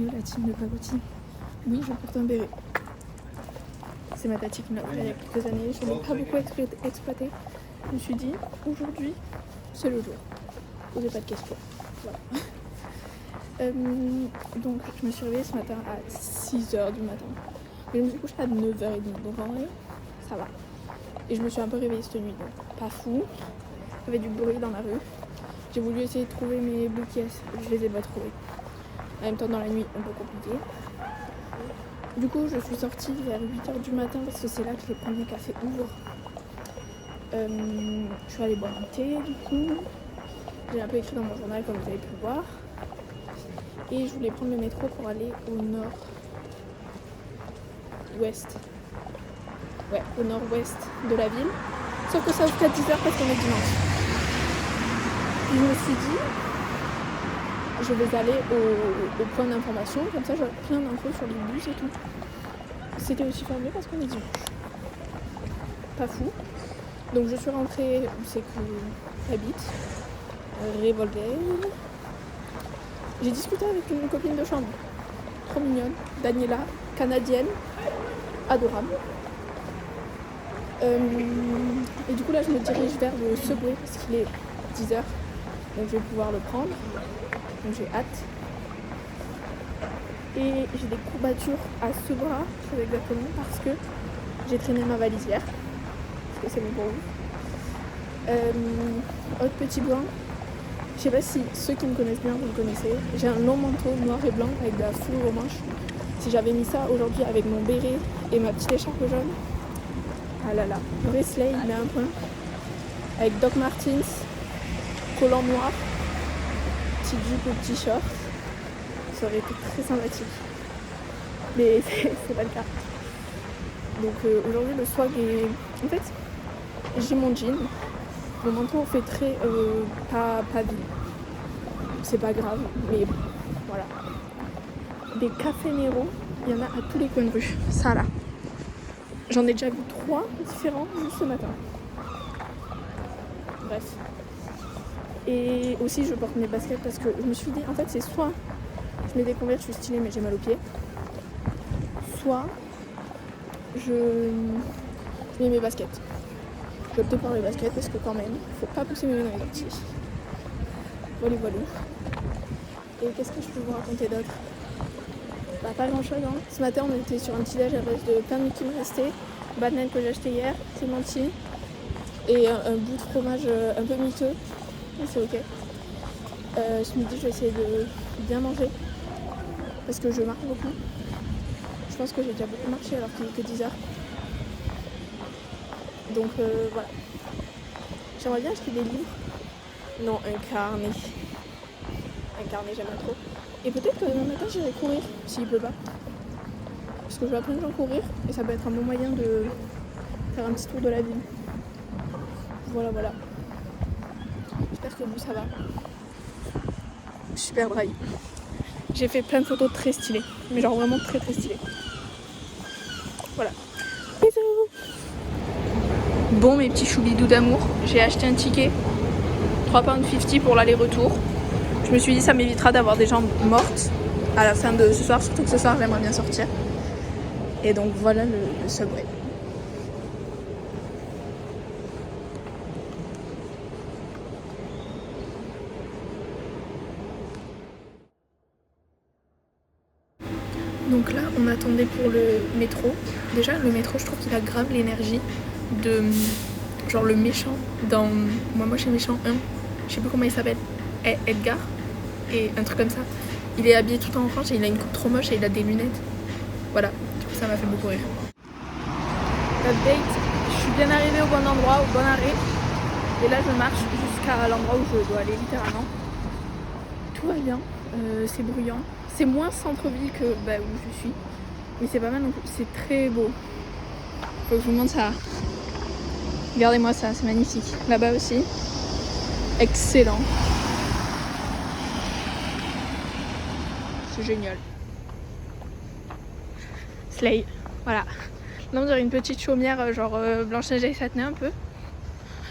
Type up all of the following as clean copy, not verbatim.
bienvenue la team de pagotine. Oui, je porte un béret. C'est ma tati qui me l'a fait il y a quelques années. Je ne l'ai pas beaucoup exploité. Je me suis dit, aujourd'hui, c'est le jour. Posez pas de questions. Voilà. Donc, je me suis réveillée ce matin à 6h du matin. Mais je me suis couchée à 9h30. Donc, en vrai, ça va. Et je me suis un peu réveillée cette nuit. Donc, pas fou. Il y avait du bruit dans la rue. J'ai voulu essayer de trouver mes blue caisses. Je les ai pas trouvées. En même temps, dans la nuit, un peu compliqué. Du coup, je suis sortie vers 8h du matin parce que c'est là que les premiers cafés ouvrent. Je suis allée boire un thé, du coup. J'ai un peu écrit dans mon journal, comme vous avez pu le voir. Et je voulais prendre le métro pour aller au nord-ouest. Ouais, au nord-ouest de la ville. Sauf que ça ouvre qu'à 10h parce qu'on est dimanche. Et je me suis dit, je vais aller au point d'information, comme ça j'aurai plein d'infos sur les bus et tout. C'était aussi fermé parce qu'on est dimanche. Pas fou. Donc je suis rentrée où c'est que j'habite, Revolver. J'ai discuté avec une copine de chambre, trop mignonne, Daniela, canadienne, adorable. Et du coup là je me dirige vers le Subway parce qu'il est 10h, donc je vais pouvoir le prendre. Donc j'ai hâte. Et j'ai des courbatures à ce bras, très exactement, parce que j'ai traîné ma valise hier. Parce que c'est bon pour vous. Autre petit blanc. Je sais pas si ceux qui me connaissent bien, vous le connaissez. J'ai un long manteau noir et blanc avec de la fourrure aux manches. Si j'avais mis ça aujourd'hui avec mon béret et ma petite écharpe jaune. Ah là là. Presley, il met un point. Avec Doc Martens, collant noir, petite jupe ou petit short. Ça aurait été très sympathique. Mais c'est pas le cas. Donc aujourd'hui le swag est... En fait, j'ai mon jean. Mon manteau fait très pas ville. C'est pas grave, mais voilà. Des cafés Nero, il y en a à tous les coins de rue. Ça là. J'en ai déjà vu 3 différents juste ce matin. Bref. Et aussi je porte mes baskets parce que je me suis dit, en fait c'est soit je mets des Converse, je suis stylée mais j'ai mal aux pieds. Soit je mets mes baskets. Je vais opter pour les baskets parce que quand même, faut pas pousser mes mains dans les orties. Voilà. Et qu'est-ce que je peux vous raconter d'autre ? Bah pas grand chose hein. Ce matin on était sur un petit déj à base de pain de mie qui me restait, banane que j'ai acheté hier, clémentine et un bout de fromage un peu miteux. Mais c'est ok. Ce midi je vais essayer de bien manger parce que je marche beaucoup. Je pense que j'ai déjà beaucoup marché alors qu'il est que 10h. Donc voilà. J'aimerais bien acheter des livres. Non, un carnet. Un carnet, j'aime trop. Et peut-être que demain matin j'irai courir s'il pleut pas. Parce que je vois plein de gens courir et ça peut être un bon moyen de faire un petit tour de la ville. Voilà. J'espère que vous ça va. Super dry. J'ai fait plein de photos très stylées. Mais genre vraiment très très stylées. Voilà. Bisous. Bon mes petits choubidous d'amour, j'ai acheté un ticket 3,50 pour l'aller-retour. Je me suis dit ça m'évitera d'avoir des jambes mortes à la fin de ce soir, surtout que ce soir j'aimerais bien sortir. Et donc voilà le Subway. Donc là on attendait pour le métro. Déjà le métro je trouve qu'il a grave l'énergie de genre le méchant dans moi chez méchant 1, je sais plus comment il s'appelle, Edgar et un truc comme ça. Il est habillé tout en orange et il a une coupe trop moche et il a des lunettes. Voilà, du coup ça m'a fait beaucoup rire. Update, je suis bien arrivée au bon endroit, au bon arrêt. Et là je marche jusqu'à l'endroit où je dois aller littéralement. Tout va bien, c'est bruyant. C'est moins centre-ville que où je suis. Mais c'est pas mal non plus, c'est très beau. Faut que je vous montre ça. Regardez-moi ça, c'est magnifique. Là-bas aussi. Excellent. C'est génial. Slay. Voilà. Là on dirait une petite chaumière genre Blanche-Neige et Satney un peu.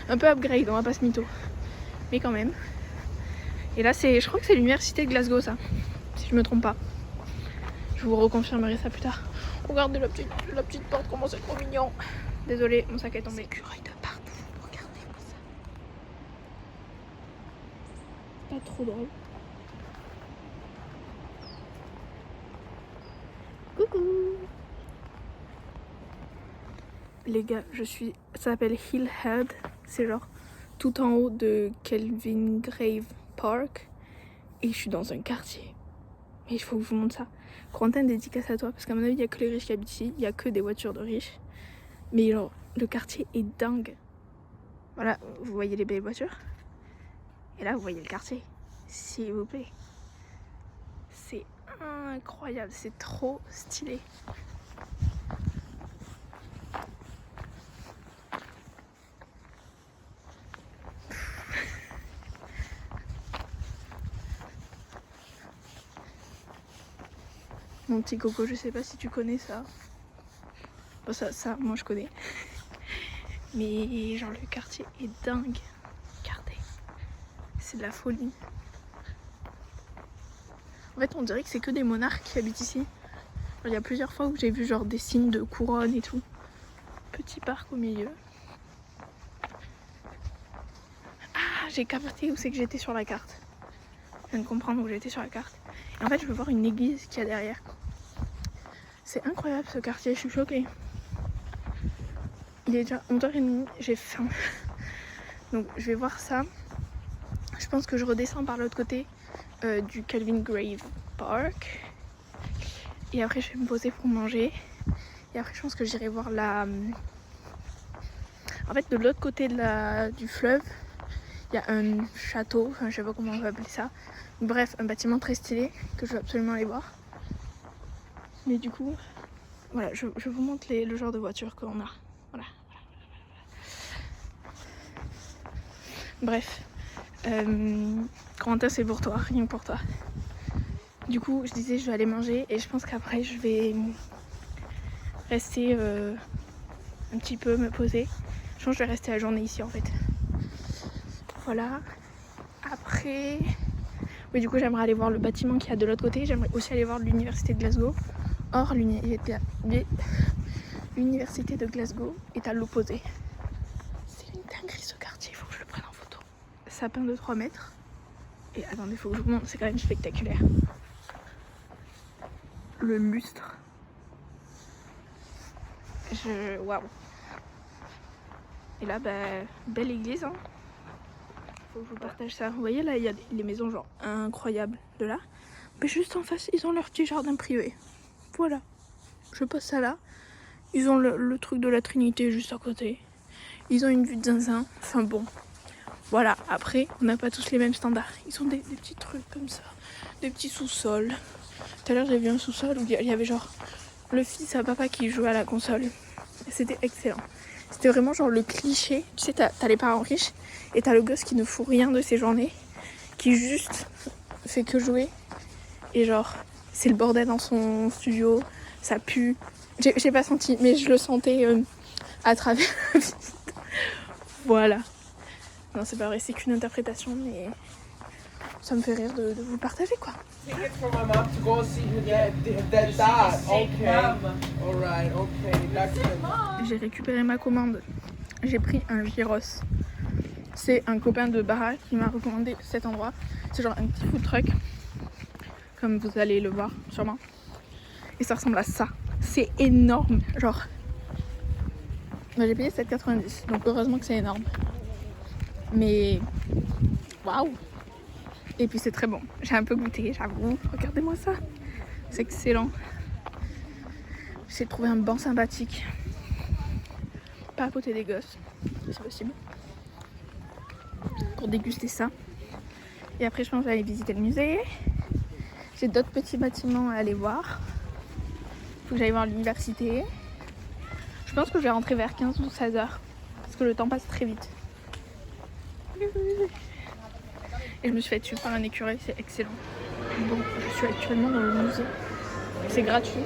Un peu upgrade, on va pas se mytho. Mais quand même. Et là je crois que c'est l'université de Glasgow ça. Si je me trompe pas. Je vous reconfirmerai ça plus tard. Regardez la petite porte, comment c'est trop mignon. Désolée, mon sac est tombé. Écureuil de partout, regardez-moi ça. Pas trop drôle. Coucou. Les gars, ça s'appelle Hillhead. C'est genre tout en haut de Kelvin Grave Park. Et je suis dans un quartier. Mais il faut que je vous montre ça. Corentin, dédicace à toi, parce qu'à mon avis, il n'y a que les riches qui habitent ici. Il n'y a que des voitures de riches. Mais genre, le quartier est dingue. Voilà, vous voyez les belles voitures. Et là, vous voyez le quartier. S'il vous plaît. C'est incroyable, c'est trop stylé. Mon petit coco, je sais pas si tu connais ça. Bon, ça, moi je connais. Mais genre le quartier est dingue. Regardez. C'est de la folie. En fait, on dirait que c'est que des monarques qui habitent ici. Il y a plusieurs fois où j'ai vu genre des signes de couronne et tout. Petit parc au milieu. Ah, j'ai capté où c'est que j'étais sur la carte. Je viens de comprendre où j'étais sur la carte. Et en fait, je veux voir une église qu'il y a derrière. C'est incroyable ce quartier, je suis choquée. Il est déjà 11h30, j'ai faim. Donc je vais voir ça. Je pense que je redescends par l'autre côté du Kelvin Grave Park. Et après je vais me poser pour manger. Et après je pense que j'irai voir la... En fait de l'autre côté du fleuve, il y a un château, enfin je sais pas comment on va appeler ça. Bref, un bâtiment très stylé que je veux absolument aller voir. Mais du coup, voilà, je vous montre le genre de voiture qu'on a. Voilà. Bref, Corentin, c'est pour toi, rien que pour toi. Du coup, je disais, je vais aller manger et je pense qu'après, je vais rester un petit peu, me poser. Je pense que je vais rester la journée ici en fait. Voilà. Après, oui, du coup, j'aimerais aller voir le bâtiment qu'il y a de l'autre côté. J'aimerais aussi aller voir l'université de Glasgow. Or, l'université de Glasgow est à l'opposé. C'est une dinguerie ce quartier, il faut que je le prenne en photo. Sapin de 3 mètres. Et attendez, il faut que je vous montre, c'est quand même spectaculaire. Le lustre. Waouh. Et là, bah, belle église, hein. Faut que je vous partage ça. Vous voyez là, il y a les maisons genre incroyables de là. Mais juste en face, ils ont leur petit jardin privé. Voilà. Je passe ça là. Ils ont le truc de la Trinité juste à côté. Ils ont une vue de zinzin. Enfin bon. Voilà. Après, on n'a pas tous les mêmes standards. Ils ont des petits trucs comme ça. Des petits sous-sols. Tout à l'heure, j'ai vu un sous-sol où il y avait genre le fils à papa qui jouait à la console. C'était excellent. C'était vraiment genre le cliché. Tu sais, t'as les parents riches et t'as le gosse qui ne fout rien de ses journées. Qui juste fait que jouer. Et genre, c'est le bordel dans son studio. Ça pue. J'ai pas senti, mais je le sentais à travers la visite. Voilà. Non, c'est pas vrai, c'est qu'une interprétation, mais ça me fait rire de vous le partager, quoi. J'ai récupéré ma commande. J'ai pris un gyros. C'est un copain de Bara qui m'a recommandé cet endroit. C'est genre un petit food truck, comme vous allez le voir sûrement. Et ça ressemble à ça. C'est énorme, genre. J'ai payé 7,90, donc heureusement que c'est énorme. Mais waouh! Et puis c'est très bon. J'ai un peu goûté, j'avoue. Regardez-moi ça. C'est excellent. J'essaie de trouver un banc sympathique. Pas à côté des gosses, si c'est possible. Pour déguster ça. Et après, je pense que je vais aller visiter le musée. J'ai d'autres petits bâtiments à aller voir. Faut que j'aille voir l'université. Je pense que je vais rentrer vers 15 ou 16 heures. Parce que le temps passe très vite. Et je me suis fait tuer par un écureuil, c'est excellent. Bon, je suis actuellement dans le musée. C'est gratuit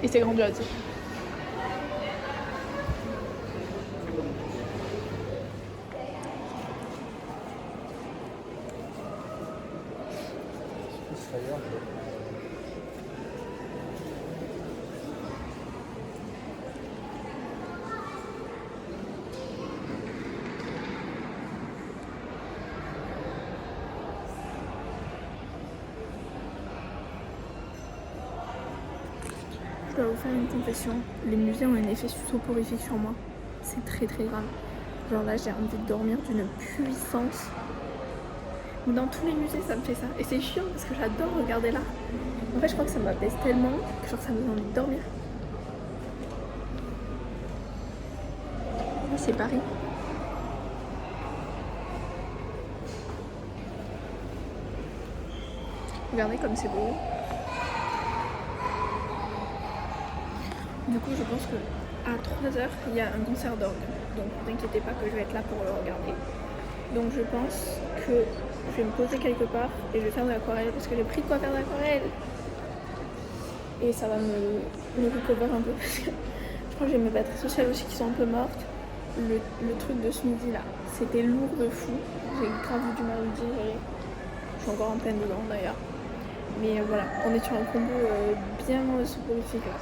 et c'est grandiose. dois vous faire une confession. Les musées ont un effet soporifique sur moi. C'est très très grave. Genre là, j'ai envie de dormir d'une puissance. Dans tous les musées, ça me fait ça. Et c'est chiant parce que j'adore regarder là. En fait, je crois que ça m'apaise tellement que genre ça me donne envie de dormir. Là, c'est Paris. Regardez comme c'est beau. Du coup, je pense qu'à 3h, il y a un concert d'orgue. Donc, ne vous inquiétez pas que je vais être là pour le regarder. Donc, je pense que je vais me poser quelque part et je vais faire de l'aquarelle parce que j'ai pris de quoi faire de l'aquarelle. Et ça va me recover un peu parce que je crois que j'ai mes batteries sociales aussi qui sont un peu mortes. Le truc de ce midi là, c'était lourd de fou. J'ai grave du mal à le digérer. Je suis encore en pleine dedans d'ailleurs. Mais voilà, on est sur un combo bien soporifique là.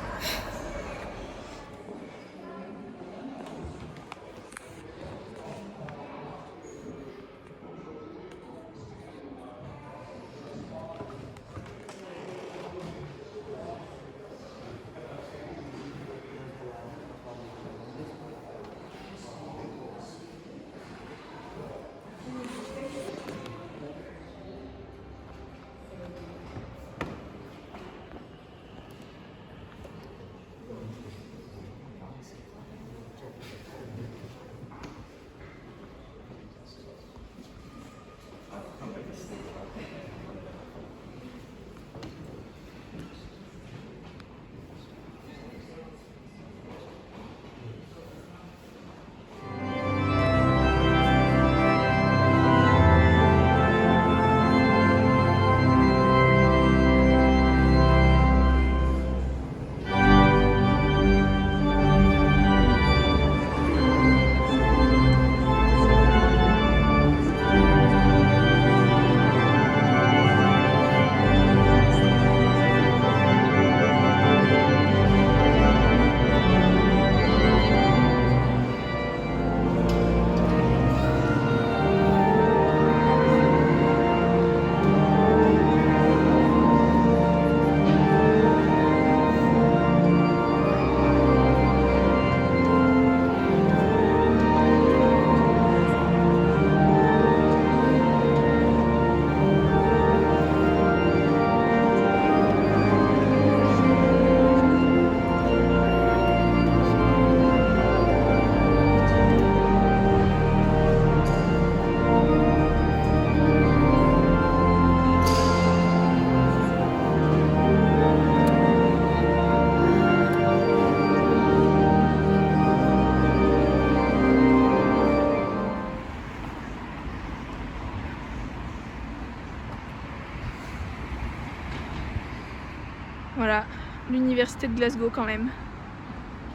Voilà, l'université de Glasgow quand même.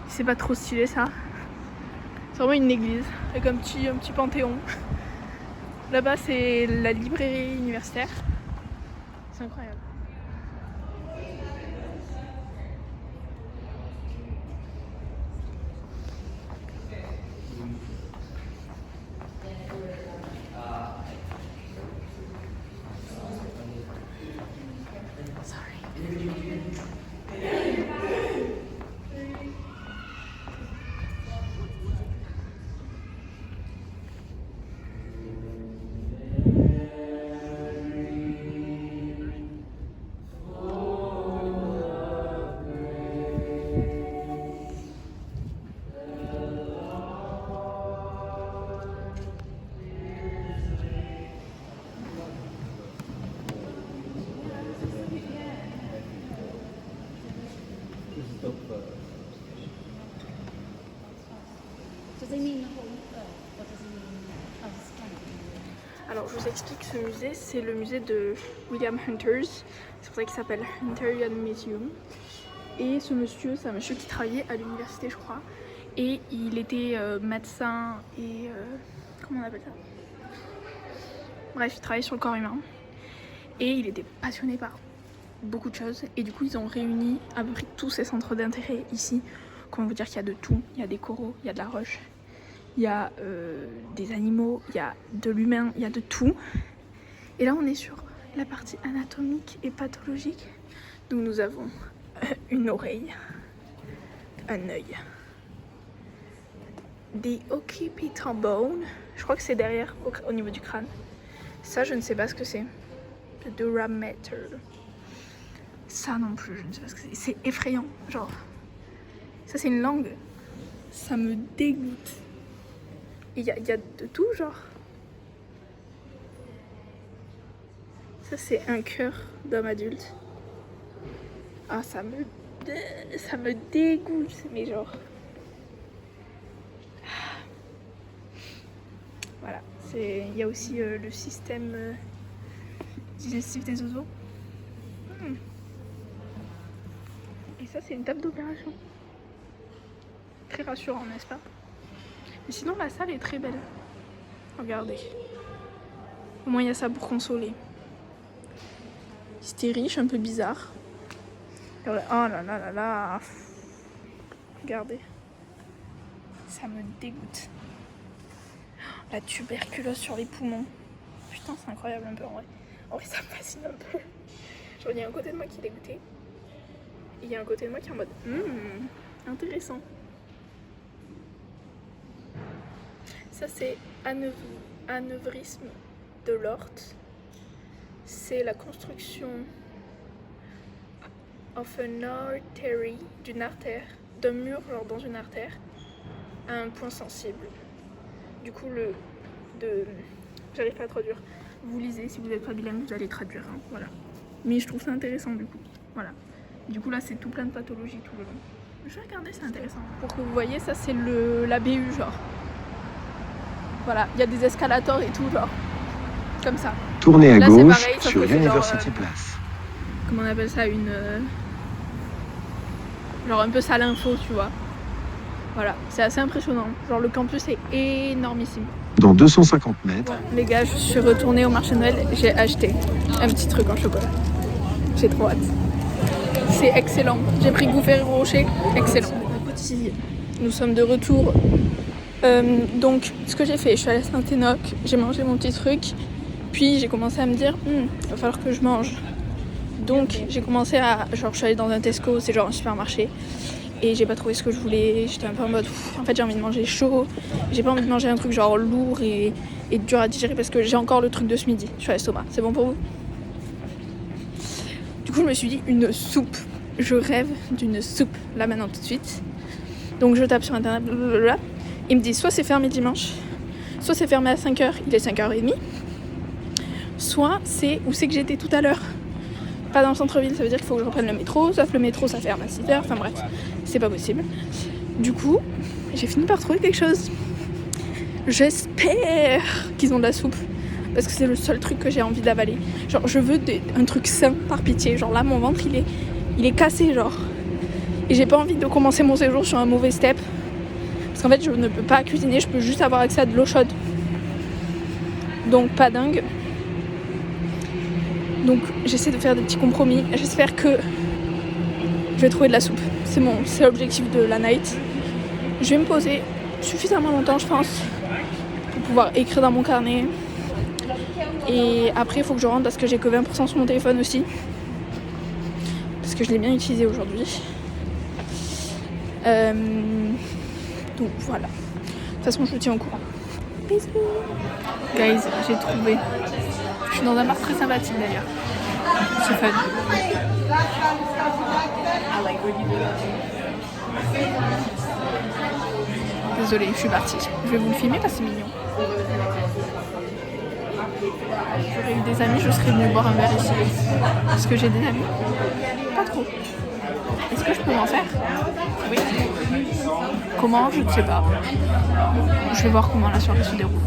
C'est pas trop stylé ça. C'est vraiment une église avec un petit panthéon. Là-bas c'est la librairie universitaire. C'est incroyable. Alors je vous explique, ce musée c'est le musée de William Hunters, c'est pour ça qu'il s'appelle Hunterian Museum. Et ce monsieur, c'est un monsieur qui travaillait à l'université je crois, et il était médecin et... comment on appelle ça? Bref, il travaillait sur le corps humain et il était passionné par beaucoup de choses et du coup ils ont réuni à peu près tous ces centres d'intérêt ici. Comment vous dire qu'il y a de tout, il y a des coraux, il y a de la roche, il y a des animaux, il y a de l'humain, il y a de tout. Et là on est sur la partie anatomique et pathologique. Donc nous avons une oreille, un œil. The occipital bone, je crois que c'est derrière au niveau du crâne. Ça je ne sais pas ce que c'est. Le durameter. Ça non plus je ne sais pas ce que c'est. C'est effrayant, genre. Ça c'est une langue. Ça me dégoûte. Il y a de tout genre. Ça c'est un cœur d'homme adulte. Ah ça me dégoûte, mais genre. Voilà, il y a aussi le système digestif des oiseaux. Et ça c'est une table d'opération. Très rassurant, n'est-ce pas? Mais sinon la salle est très belle. Regardez. Au moins il y a ça pour consoler. C'était riche, un peu bizarre. Oh là là là là. Regardez. Ça me dégoûte. La tuberculose sur les poumons. Putain, c'est incroyable un peu en vrai. En vrai, ça me fascine un peu. Genre, il y a un côté de moi qui est dégoûté. Et il y a un côté de moi qui est en mode intéressant. Ça, c'est anévrisme de l'aorte. C'est la construction of an artery, d'une artère, d'un mur genre dans une artère, à un point sensible. Du coup, j'arrive pas à traduire. Vous lisez, si vous n'êtes pas bilingue, vous allez traduire. Hein, voilà. Mais je trouve ça intéressant du coup. Voilà. Du coup, là, c'est tout plein de pathologies tout le long. Je vais regarder, c'est intéressant. Pour que vous voyez, ça, c'est la BU, genre. Voilà, il y a des escalators et tout, genre. Comme ça. Tournez à là, gauche pareil, sur University Place. Comment on appelle ça, genre un peu salle info, tu vois. Voilà, c'est assez impressionnant. Genre le campus est énormissime. Dans 250 mètres. Bon, les gars, je suis retournée au marché de Noël. J'ai acheté un petit truc en chocolat. J'ai trop hâte. C'est excellent. J'ai pris Goût Ferrero Rocher. Excellent. Nous sommes de retour. Donc, ce que j'ai fait, je suis allée à Saint-Enoch. J'ai mangé mon petit truc. Puis j'ai commencé à me dire, il va falloir que je mange. Donc, j'ai commencé à... Genre, je suis allée dans un Tesco, c'est genre un supermarché. Et j'ai pas trouvé ce que je voulais, j'étais un peu en mode en fait j'ai envie de manger chaud, j'ai pas envie de manger un truc genre lourd et dur à digérer parce que j'ai encore le truc de ce midi, je suis à l'estomac, c'est bon pour vous? Du coup je me suis dit une soupe, je rêve d'une soupe là maintenant tout de suite. Donc je tape sur internet, blablabla. Ils me disent soit c'est fermé dimanche, soit c'est fermé à 5h, il est 5h30, soit c'est où c'est que j'étais tout à l'heure. Pas dans le centre-ville, ça veut dire qu'il faut que je reprenne le métro, sauf le métro ça ferme à 6h, enfin bref, c'est pas possible. Du coup, j'ai fini par trouver quelque chose. J'espère qu'ils ont de la soupe, parce que c'est le seul truc que j'ai envie d'avaler. Genre je veux un truc sain, par pitié, genre là mon ventre il est cassé genre. Et j'ai pas envie de commencer mon séjour sur un mauvais step, parce qu'en fait je ne peux pas cuisiner, je peux juste avoir accès à de l'eau chaude. Donc pas dingue. Donc j'essaie de faire des petits compromis. J'espère que je vais trouver de la soupe. C'est l'objectif de la night. Je vais me poser suffisamment longtemps, je pense, pour pouvoir écrire dans mon carnet. Et après, il faut que je rentre parce que j'ai que 20% sur mon téléphone aussi. Parce que je l'ai bien utilisé aujourd'hui. Donc voilà. De toute façon, je vous tiens au courant. Bisous. Guys, j'ai trouvé. Je suis dans un bar très sympathique d'ailleurs. C'est fun. Désolée, je suis partie. Je vais vous le filmer parce que c'est mignon. J'aurais eu des amis, je serais venue boire un verre ici. Est-ce que j'ai des amis? Pas trop. Est-ce que je peux m'en faire? Oui. Comment? Je ne sais pas. Je vais voir comment la soirée se déroule.